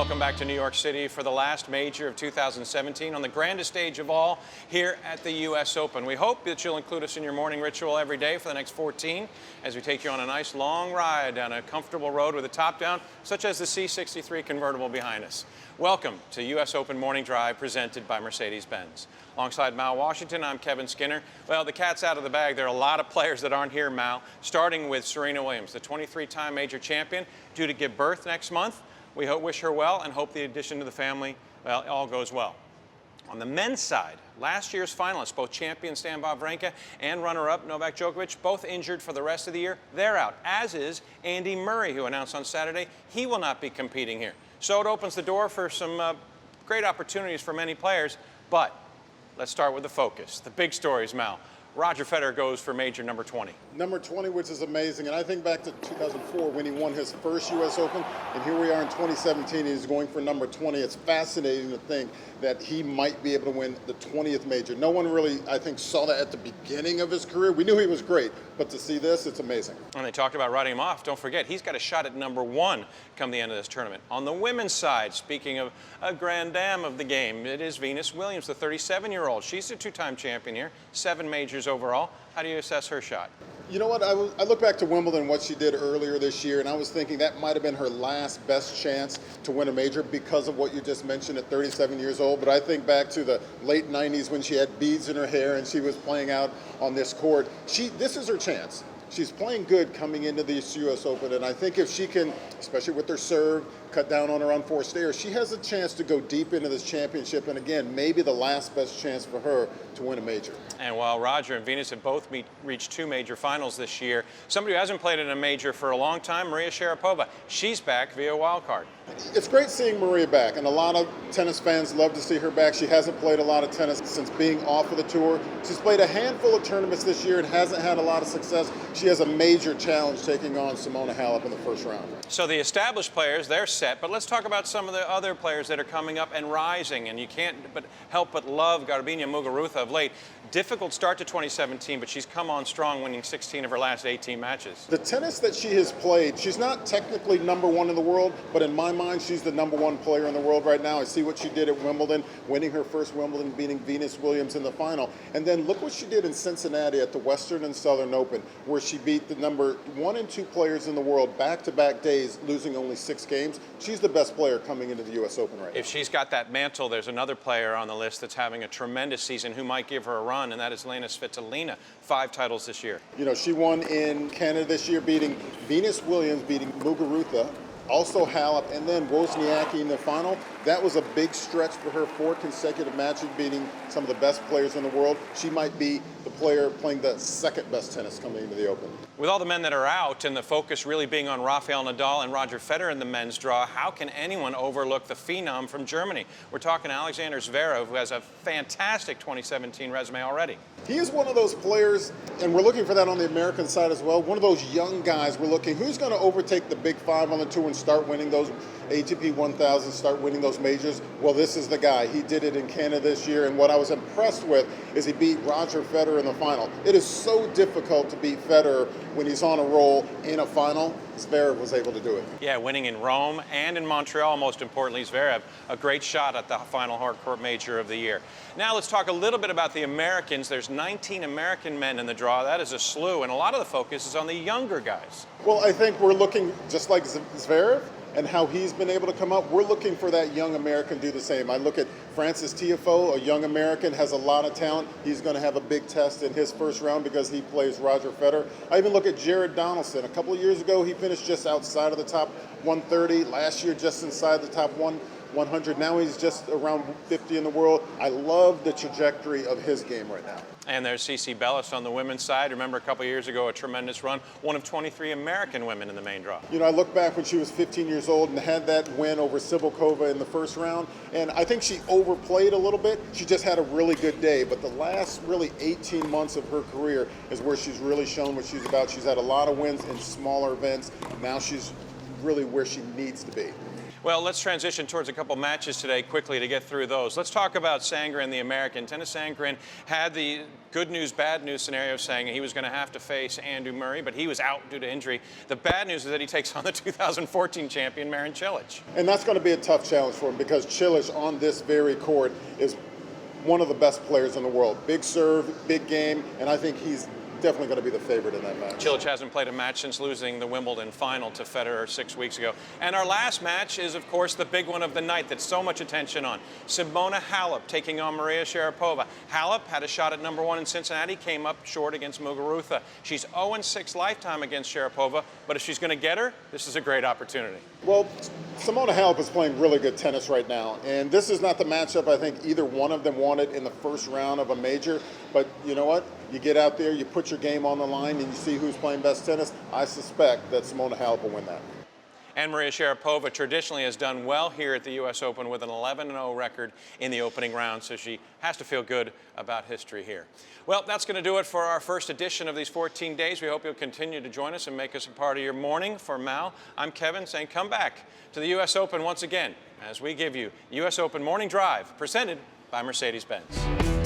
Welcome back to New York City for the last major of 2017 on the grandest stage of all here at the U.S. Open. We hope that you'll include us in your morning ritual every day for the next 14 as we take you on a nice long ride down a comfortable road with a top down, such as the C63 convertible behind us. Welcome to U.S. Open Morning Drive presented by Mercedes-Benz. Alongside Mal Washington, I'm Kevin Skinner. Well, the cat's out of the bag. There are a lot of players that aren't here, Mal, starting with Serena Williams, the 23-time major champion, due to give birth next month. We wish her well and hope the addition to the family, well, all goes well. On the men's side, last year's finalists, both champion Stan Wawrinka and runner-up Novak Djokovic, both injured for the rest of the year. They're out, as is Andy Murray, who announced on Saturday he will not be competing here. So it opens the door for some great opportunities for many players, but let's start with the focus. The big stories, Mal. Roger Federer goes for major number 20. Number 20, which is amazing. And I think back to 2004 when he won his first U.S. Open. And here we are in 2017. He's going for number 20. It's fascinating to think that he might be able to win the 20th major. No one really, I think, saw that at the beginning of his career. We knew he was great. But to see this, it's amazing. And they talked about writing him off. Don't forget, he's got a shot at number 1 come the end of this tournament. On the women's side, speaking of a grand dame of the game, it is Venus Williams, the 37-year-old. She's a 2-time champion here, 7 majors overall. How do you assess her shot? You know what, I look back to Wimbledon, what she did earlier this year, and I was thinking that might have been her last best chance to win a major because of what you just mentioned at 37 years old. But I think back to the late 90s when she had beads in her hair and she was playing out on this court. This is her chance. She's playing good coming into this U.S. Open, and I think if she can, especially with her serve, cut down on her unforced errors, she has a chance to go deep into this championship, and again, maybe the last best chance for her to win a major. And while Roger and Venus have both reached 2 major finals this year, somebody who hasn't played in a major for a long time, Maria Sharapova, she's back via wild card. It's great seeing Maria back, and a lot of tennis fans love to see her back. She hasn't played a lot of tennis since being off of the tour. She's played a handful of tournaments this year and hasn't had a lot of success. She has a major challenge taking on Simona Halep in the first round. So the established players, they're set, but let's talk about some of the other players that are coming up and rising, and you can't help but love Garbiñe Muguruza of late. Difficult start to 2017, but she's come on strong, winning 16 of her last 18 matches. The tennis that she has played, she's not technically number 1 in the world, but in my mind, she's the number 1 player in the world right now. I see what she did at Wimbledon, winning her first Wimbledon, beating Venus Williams in the final. And then look what she did in Cincinnati at the Western and Southern Open, where she beat the number 1 and 2 players in the world back-to-back days, losing only 6 games. She's the best player coming into the U.S. Open right now. If she's got that mantle, there's another player on the list that's having a tremendous season who might give her a run, and that is Lena Svitolina, 5 titles this year. You know, she won in Canada this year, beating Venus Williams, beating Muguruza, also Halep, and then Wozniacki in the final. That was a big stretch for her, 4 consecutive matches, beating some of the best players in the world. She might be the player playing the 2nd best tennis coming into the Open. With all the men that are out and the focus really being on Rafael Nadal and Roger Federer in the men's draw, how can anyone overlook the phenom from Germany? We're talking Alexander Zverev, who has a fantastic 2017 resume already. He is one of those players, and we're looking for that on the American side as well, one of those young guys we're looking, who's going to overtake the big 5 on the tour and start winning those ATP 1000, start winning those majors? Well, this is the guy. He did it in Canada this year, and what I was impressed with is he beat Roger Federer in the final. It is so difficult to beat Federer when he's on a roll in a final. Zverev was able to do it. Yeah, winning in Rome and in Montreal, most importantly, Zverev, a great shot at the final hardcourt major of the year. Now let's talk a little bit about the Americans. There's 19 American men in the draw. That is a slew, and a lot of the focus is on the younger guys. Well, I think we're looking, just like Zverev and how he's been able to come up, we're looking for that young American to do the same. I look at Francis Tiafoe, a young American, has a lot of talent. He's going to have a big test in his first round because he plays Roger Federer. I even look at Jared Donaldson. A couple of years ago, he finished just outside of the top 130. Last year, just inside the top 100. Now he's just around 50 in the world. I love the trajectory of his game right now. And there's Cece Bellis on the women's side. Remember a couple of years ago, a tremendous run. One of 23 American women in the main draw. You know, I look back when she was 15 years old and had that win over Sibylkova in the first round. And I think she overplayed a little bit. She just had a really good day. But the last really 18 months of her career is where she's really shown what she's about. She's had a lot of wins in smaller events. Now she's really where she needs to be. Well, let's transition towards a couple matches today quickly to get through those. Let's talk about Sandgren, the American. Tennis Sandgren had the good news, bad news scenario saying he was going to have to face Andy Murray, but he was out due to injury. The bad news is that he takes on the 2014 champion, Marin Cilic. And that's going to be a tough challenge for him because Cilic on this very court is one of the best players in the world. Big serve, big game, and I think he's definitely going to be the favorite in that match. Cilic hasn't played a match since losing the Wimbledon final to Federer 6 weeks ago. And our last match is, of course, the big one of the night that's so much attention on. Simona Halep taking on Maria Sharapova. Halep had a shot at #1 in Cincinnati, came up short against Muguruza. She's 0-6 lifetime against Sharapova, but if she's going to get her, this is a great opportunity. Well, Simona Halep is playing really good tennis right now, and this is not the matchup I think either one of them wanted in the first round of a major, but you know what? You get out there, you put your game on the line, and you see who's playing best tennis. I suspect that Simona Halep will win that. And Maria Sharapova traditionally has done well here at the U.S. Open with an 11-0 record in the opening round, so she has to feel good about history here. Well, that's going to do it for our first edition of these 14 days. We hope you'll continue to join us and make us a part of your morning. For Mal, I'm Kevin saying come back to the U.S. Open once again as we give you U.S. Open Morning Drive, presented by Mercedes-Benz.